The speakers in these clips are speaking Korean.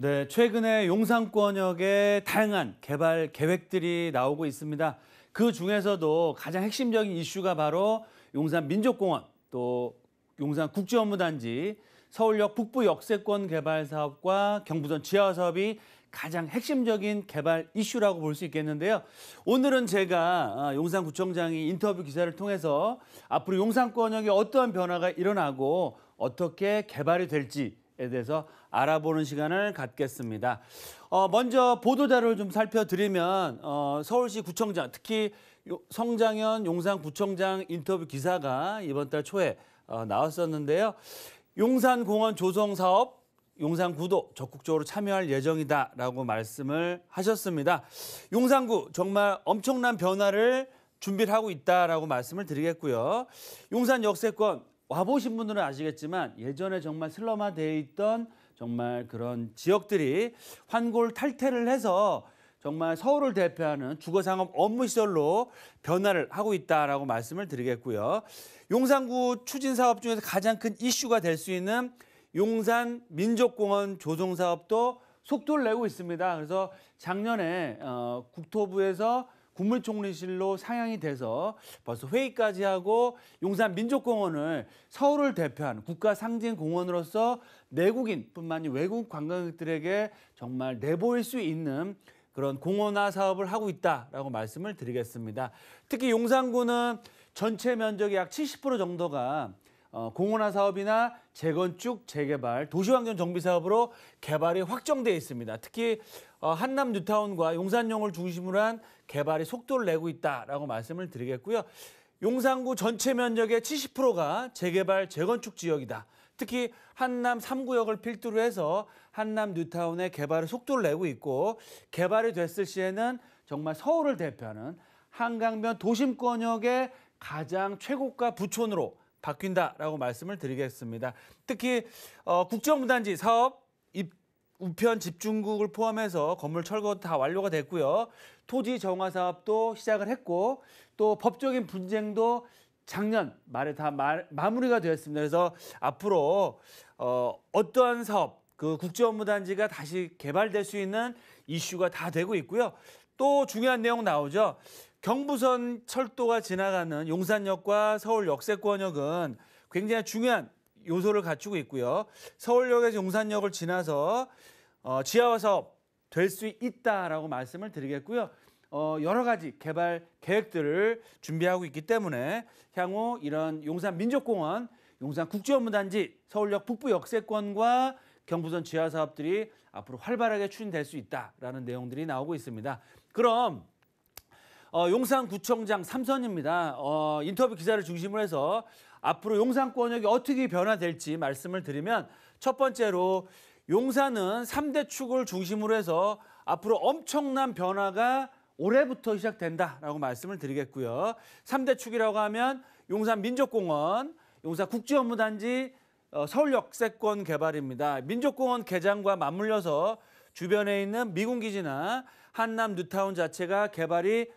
네, 최근에 용산권역에 다양한 개발 계획들이 나오고 있습니다. 그 중에서도 가장 핵심적인 이슈가 바로 용산민족공원, 또 용산국제업무단지, 서울역 북부 역세권 개발 사업과 경부선 지하 사업이 가장 핵심적인 개발 이슈라고 볼 수 있겠는데요. 오늘은 제가 용산구청장이 인터뷰 기사를 통해서 앞으로 용산권역에 어떠한 변화가 일어나고 어떻게 개발이 될지에 대해서 알아보는 시간을 갖겠습니다. 먼저 보도자료를 좀 살펴드리면 서울시 구청장, 특히 성장현 용산구청장 인터뷰 기사가 이번 달 초에 나왔었는데요. 용산공원 조성 사업, 용산구도 적극적으로 참여할 예정이다라고 말씀을 하셨습니다. 용산구 정말 엄청난 변화를 준비를 하고 있다라고 말씀을 드리겠고요. 용산 역세권 와보신 분들은 아시겠지만 예전에 정말 슬럼화되어 있던 정말 그런 지역들이 환골탈태를 해서 정말 서울을 대표하는 주거상업 업무시설로 변화를 하고 있다라고 말씀을 드리겠고요. 용산구 추진 사업 중에서 가장 큰 이슈가 될 수 있는 용산 민족공원 조성 사업도 속도를 내고 있습니다. 그래서 작년에 국토부에서 국무총리실로 상향이 돼서 벌써 회의까지 하고 용산 민족공원을 서울을 대표하는 국가 상징 공원으로서 내국인뿐만 아니라 외국 관광객들에게 정말 내보일 수 있는 그런 공원화 사업을 하고 있다라고 말씀을 드리겠습니다. 특히 용산구는 전체 면적의 약 70% 정도가 공원화 사업이나 재건축, 재개발, 도시환경 정비 사업으로 개발이 확정되어 있습니다. 특히 한남 뉴타운과 용산역을 중심으로 한 개발이 속도를 내고 있다라고 말씀을 드리겠고요. 용산구 전체 면적의 70%가 재개발, 재건축 지역이다. 특히 한남 3구역을 필두로 해서 한남 뉴타운의 개발에 속도를 내고 있고 개발이 됐을 시에는 정말 서울을 대표하는 한강변 도심권역의 가장 최고가 부촌으로 바뀐다라고 말씀을 드리겠습니다. 특히 국제업무단지 사업, 우편 집중국을 포함해서 건물 철거 다 완료가 됐고요. 토지 정화 사업도 시작을 했고 또 법적인 분쟁도 작년 말에 다 마무리가 되었습니다. 그래서 앞으로 어떠한 사업, 그 국제업무단지가 다시 개발될 수 있는 이슈가 다 되고 있고요. 또 중요한 내용 나오죠. 경부선 철도가 지나가는 용산역과 서울 역세권역은 굉장히 중요한 요소를 갖추고 있고요. 서울역에서 용산역을 지나서 지하화 사업 될 수 있다라고 말씀을 드리겠고요. 여러 가지 개발 계획들을 준비하고 있기 때문에 향후 이런 용산민족공원, 용산국제업무단지, 서울역 북부 역세권과 경부선 지하 사업들이 앞으로 활발하게 추진될 수 있다라는 내용들이 나오고 있습니다. 그럼 용산구청장 3선입니다. 인터뷰 기사를 중심으로 해서 앞으로 용산권역이 어떻게 변화될지 말씀을 드리면 첫 번째로 용산은 3대 축을 중심으로 해서 앞으로 엄청난 변화가 올해부터 시작된다라고 말씀을 드리겠고요. 3대 축이라고 하면 용산민족공원, 용산국제업무단지, 서울역세권 개발입니다. 민족공원 개장과 맞물려서 주변에 있는 미군기지나 한남 뉴타운 자체가 개발이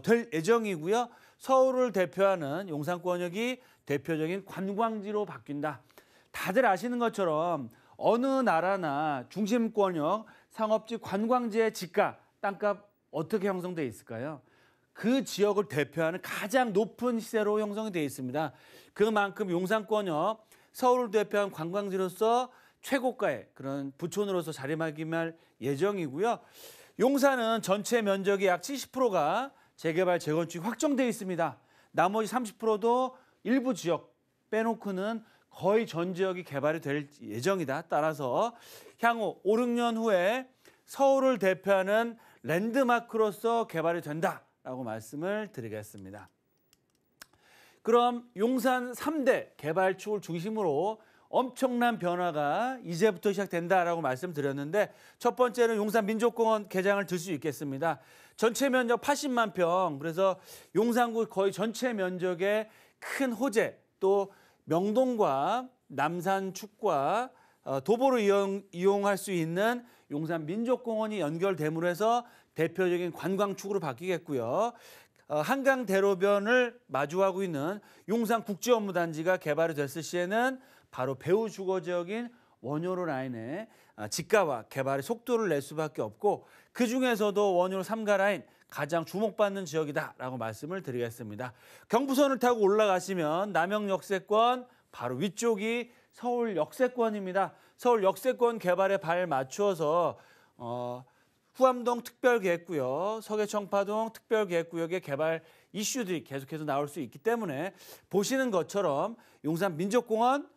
될 예정이고요. 서울을 대표하는 용산권역이 대표적인 관광지로 바뀐다. 다들 아시는 것처럼 어느 나라나 중심권역, 상업지, 관광지의 지가, 땅값 어떻게 형성되어 있을까요? 그 지역을 대표하는 가장 높은 시세로 형성이 되어 있습니다. 그만큼 용산권역, 서울을 대표한 관광지로서 최고가의 그런 부촌으로서 자리매김할 예정이고요. 용산은 전체 면적의 약 70%가 재개발, 재건축이 확정되어 있습니다. 나머지 30%도 일부 지역 빼놓고는 거의 전 지역이 개발이 될 예정이다. 따라서 향후 5, 6년 후에 서울을 대표하는 랜드마크로서 개발이 된다라고 말씀을 드리겠습니다. 그럼 용산 3대 개발축을 중심으로 엄청난 변화가 이제부터 시작된다라고 말씀드렸는데 첫 번째는 용산민족공원 개장을 들 수 있겠습니다. 전체 면적 80만 평, 그래서 용산구 거의 전체 면적의 큰 호재, 또 명동과 남산축과 도보로 이용할 수 있는 용산민족공원이 연결됨으로 해서 대표적인 관광축으로 바뀌겠고요. 한강 대로변을 마주하고 있는 용산국제업무단지가 개발이 됐을 시에는 바로 배후 주거 지역인 원효로 라인의 지가와 개발의 속도를 낼 수밖에 없고 그중에서도 원효로 3가 라인 가장 주목받는 지역이다라고 말씀을 드리겠습니다. 경부선을 타고 올라가시면 남영 역세권 바로 위쪽이 서울 역세권입니다. 서울 역세권 개발에 발 맞추어서 후암동 특별계획구역, 서계청파동 특별계획구역의 개발 이슈들이 계속해서 나올 수 있기 때문에 보시는 것처럼 용산 민족공원,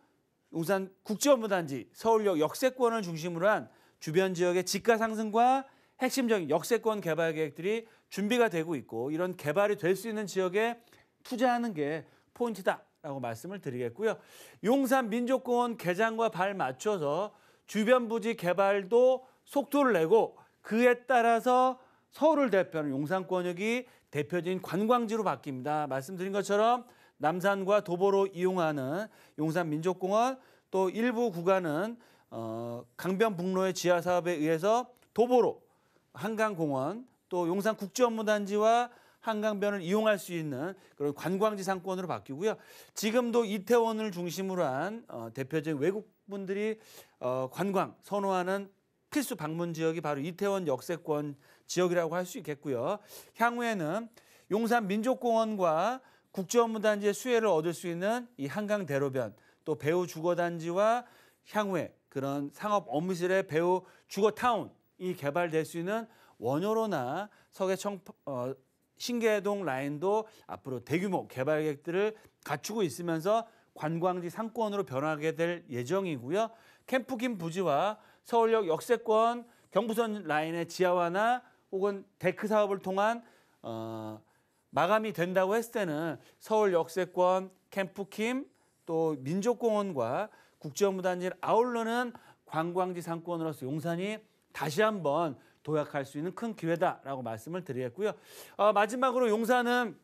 용산 국제업무단지, 서울역 역세권을 중심으로 한 주변 지역의 지가 상승과 핵심적인 역세권 개발 계획들이 준비가 되고 있고 이런 개발이 될 수 있는 지역에 투자하는 게 포인트다라고 말씀을 드리겠고요. 용산 민족공원 개장과 발 맞춰서 주변 부지 개발도 속도를 내고 그에 따라서 서울을 대표하는 용산권역이 대표적인 관광지로 바뀝니다. 말씀드린 것처럼 남산과 도보로 이용하는 용산 민족공원 또 일부 구간은 강변북로의 지하 사업에 의해서 도보로 한강공원 또 용산 국제업무단지와 한강변을 이용할 수 있는 그런 관광지 상권으로 바뀌고요. 지금도 이태원을 중심으로 한 대표적인 외국분들이 관광 선호하는 필수 방문 지역이 바로 이태원 역세권 지역이라고 할 수 있겠고요. 향후에는 용산 민족공원과 국제업무단지의 수혜를 얻을 수 있는 이 한강대로변 또 배우 주거단지와 향후에 그런 상업 업무실의 배우 주거타운이 개발될 수 있는 원효로나 서계청 신계동 라인도 앞으로 대규모 개발 계획들을 갖추고 있으면서 관광지 상권으로 변하게 될 예정이고요. 캠프긴 부지와 서울역 역세권 경부선 라인의 지하화나 혹은 데크 사업을 통한 마감이 된다고 했을 때는 서울 역세권 캠프킴 또 민족공원과 국제업무단지를 아우르는 관광지 상권으로서 용산이 다시 한번 도약할 수 있는 큰 기회다라고 말씀을 드리겠고요. 마지막으로 용산은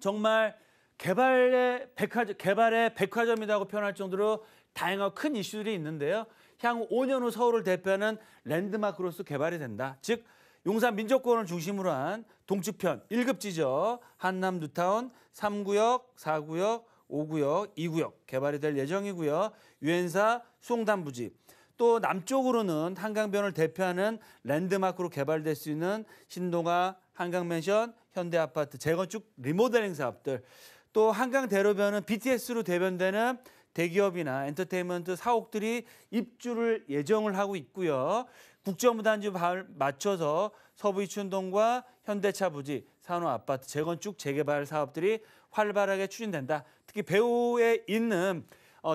정말 개발의 백화점이라고 표현할 정도로 다양하고 큰 이슈들이 있는데요. 향후 5년 후 서울을 대표하는 랜드마크로서 개발이 된다. 즉 용산 민족공원을 중심으로 한 동측편 1급 지역 한남 뉴타운 3구역, 4구역, 5구역, 2구역 개발이 될 예정이고요. 유엔사 수홍단 부지 또 남쪽으로는 한강변을 대표하는 랜드마크로 개발될 수 있는 신동아 한강맨션, 현대아파트 재건축 리모델링 사업들 또 한강대로변은 BTS로 대변되는 대기업이나 엔터테인먼트 사옥들이 입주를 예정을 하고 있고요. 국제업무단지 맞춰서 서부이춘동과 현대차 부지, 산호아파트 재건축 재개발 사업들이 활발하게 추진된다. 특히 배후에 있는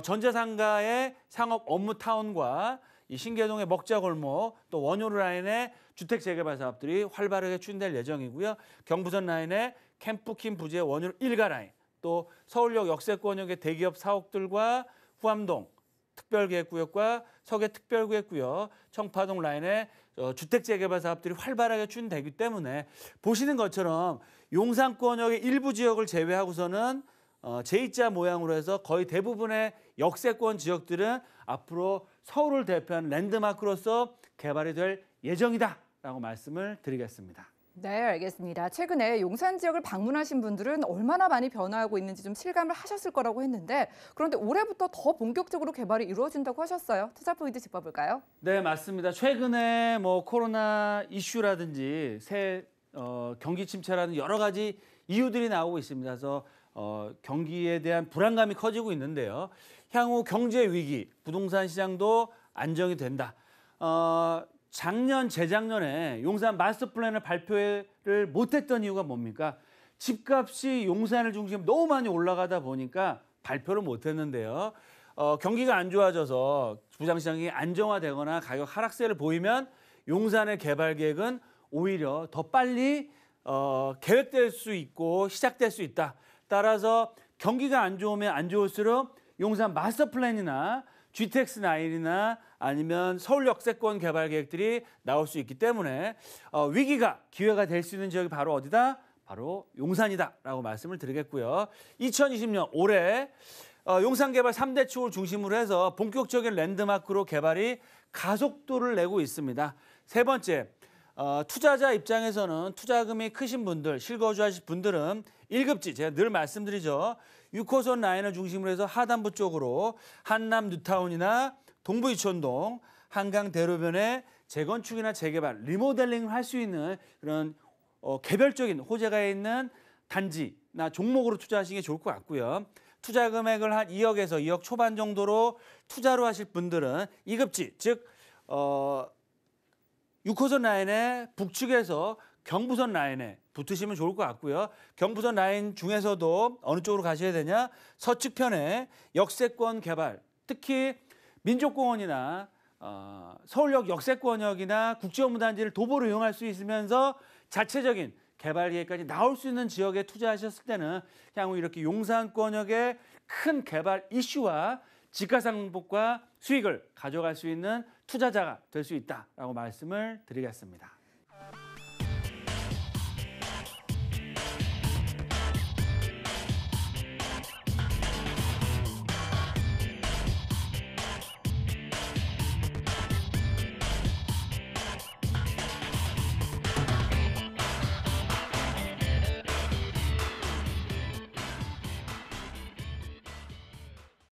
전자상가의 상업 업무타운과 이 신계동의 먹자골목 또 원효로 라인의 주택 재개발 사업들이 활발하게 추진될 예정이고요. 경부선 라인의 캠프킴 부지의 원효로 1가 라인 또 서울역 역세권역의 대기업 사옥들과 후암동 특별계획구역과 서계 특별구역구역, 청파동 라인의 주택 재개발 사업들이 활발하게 추진되기 때문에 보시는 것처럼 용산권역의 일부 지역을 제외하고서는 제2자 모양으로 해서 거의 대부분의 역세권 지역들은 앞으로 서울을 대표하는 랜드마크로서 개발이 될 예정이다라고 말씀을 드리겠습니다. 네, 알겠습니다. 최근에 용산 지역을 방문하신 분들은 얼마나 많이 변화하고 있는지 좀 실감을 하셨을 거라고 했는데 그런데 올해부터 더 본격적으로 개발이 이루어진다고 하셨어요. 투자 포인트 짚어볼까요? 네, 맞습니다. 최근에 코로나 이슈라든지 경기 침체라든지 여러 가지 이유들이 나오고 있습니다. 그래서 경기에 대한 불안감이 커지고 있는데요. 향후 경제 위기, 부동산 시장도 안정이 된다. 작년, 재작년에 용산 마스터 플랜을 발표를 못했던 이유가 뭡니까? 집값이 용산을 중심으로 너무 많이 올라가다 보니까 발표를 못했는데요. 경기가 안 좋아져서 부장시장이 안정화되거나 가격 하락세를 보이면 용산의 개발 계획은 오히려 더 빨리 계획될 수 있고 시작될 수 있다. 따라서 경기가 안 좋으면 안 좋을수록 용산 마스터 플랜이나 GTX-9이나 아니면 서울 역세권 개발 계획들이 나올 수 있기 때문에 위기가 기회가 될 수 있는 지역이 바로 어디다? 바로 용산이다라고 말씀을 드리겠고요. 2020년 올해 용산 개발 3대 축을 중심으로 해서 본격적인 랜드마크로 개발이 가속도를 내고 있습니다. 세 번째, 투자자 입장에서는 투자금이 크신 분들, 실거주하실 분들은 1급지, 제가 늘 말씀드리죠. 6호선 라인을 중심으로 해서 하단부 쪽으로 한남 뉴타운이나 동부이촌동 한강 대로변에 재건축이나 재개발, 리모델링을 할 수 있는 그런 개별적인 호재가 있는 단지나 종목으로 투자하시는 게 좋을 것 같고요. 투자 금액을 한 2억에서 2억 초반 정도로 투자로 하실 분들은 2급지, 즉 6호선 라인의 북측에서 경부선 라인에 붙으시면 좋을 것 같고요. 경부선 라인 중에서도 어느 쪽으로 가셔야 되냐? 서측편에 역세권 개발, 특히 민족공원이나 서울역 역세권역이나 국제업무단지를 도보로 이용할 수 있으면서 자체적인 개발 계획까지 나올 수 있는 지역에 투자하셨을 때는 향후 이렇게 용산권역의 큰 개발 이슈와 지가상복과 수익을 가져갈 수 있는 투자자가 될 수 있다라고 말씀을 드리겠습니다.